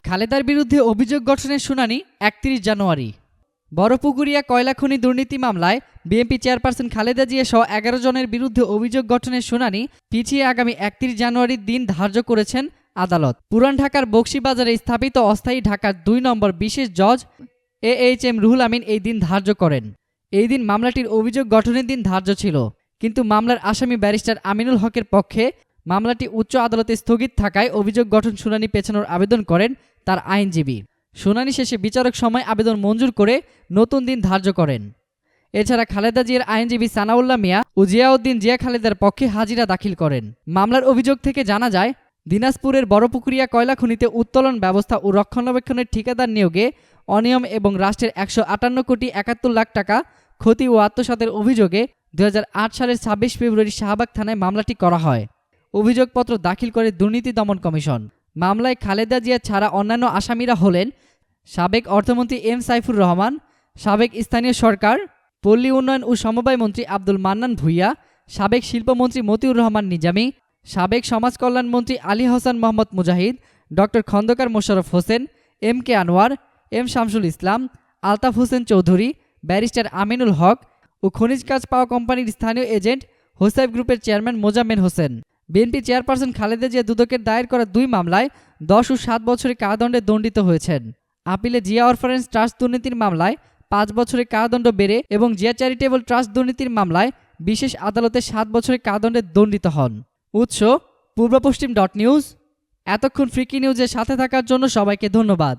খালেদার বিরুদ্ধে অভিযোগ গঠনের শুনানি ৩১ জানুয়ারি। বড়পুকুরিয়া কয়লা খনি দুর্নীতি মামলায় বিএনপি চেয়ারপারসন খালেদা জিয়া সহ ১১ জনের বিরুদ্ধে অভিযোগ গঠনের শুনানি পিছিয়ে আগামী ৩১ জানুয়ারির দিন ধার্য করেছেন আদালত। পুরান ঢাকার বকশীবাজারে স্থাপিত অস্থায়ী ঢাকার ২ নম্বর বিশেষ জজ AHM রুহুল আমিন এই দিন ধার্য করেন। এই দিন মামলাটির অভিযোগ গঠনের দিন ধার্য ছিল, কিন্তু মামলার আসামি ব্যারিস্টার আমিনুল হকের পক্ষে মামলাটি উচ্চ আদালতে স্থগিত থাকায় অভিযোগ গঠন শুনানি পেছানোর আবেদন করেন তার আইনজীবী। শুনানি শেষে বিচারক সময় আবেদন মঞ্জুর করে নতুন দিন ধার্য করেন। এছাড়া খালেদা জিয়ার আইনজীবী সানাউল্লাহ মিয়া ও জিয়াউদ্দিন জিয়া খালেদার পক্ষে হাজিরা দাখিল করেন। মামলার অভিযোগ থেকে জানা যায়, দিনাজপুরের বড়পুকুরিয়া কয়লা খনিতে উত্তোলন ব্যবস্থা ও রক্ষণাবেক্ষণের ঠিকাদার নিয়োগে অনিয়ম এবং রাষ্ট্রের ১৫৮ কোটি ৭১ লাখ টাকা ক্ষতি ও আত্মসাতের অভিযোগে ২০০৮ সালের ২৬ ফেব্রুয়ারি শাহবাগ থানায় মামলাটি করা হয়। অভিযোগপত্র দাখিল করে দুর্নীতি দমন কমিশন। মামলায় খালেদা জিয়া ছাড়া অন্যান্য আসামিরা হলেন সাবেক অর্থমন্ত্রী এম সাইফুর রহমান, সাবেক স্থানীয় সরকার, পল্লী উন্নয়ন ও সমবায় মন্ত্রী আব্দুল মান্নান ভূঁইয়া, সাবেক শিল্পমন্ত্রী মতিউর রহমান নিজামী, সাবেক সমাজ কল্যাণ মন্ত্রী Ali Hasan Mohammad Mujahid, doctor Khandaker Mosharraf Hossain, M K Anwar, M Shamsul Islam, Altaf Hossain Chowdhury, barrister Aminul Haque ও খনিজ কাজ পাওয়া কোম্পানির স্থানীয় এজেন্ট হোসাইব গ্রুপের chairman Mozammel Hossain. BNP chairperson Khaleda Zia দুদকের দায়ের করা ২ মামলায় ১০ ও ৭ বছরের কারাদণ্ডে দণ্ডিত হয়েছেন। আপিলে জিয়া অরফারেন্স ট্রাস্ট দুর্নীতির মামলায় ৫ বছরের কারাদণ্ড বেড়ে এবং জিয়া চ্যারিটেবল ট্রাস্ট দুর্নীতির মামলায় বিশেষ আদালতে ৭ বছরের কারাদণ্ডে দণ্ডিত হন। উৎস পূর্বপশ্চিম.নিউজ। এতক্ষণ ফ্রিকি নিউজের সাথে থাকার জন্য সবাইকে ধন্যবাদ।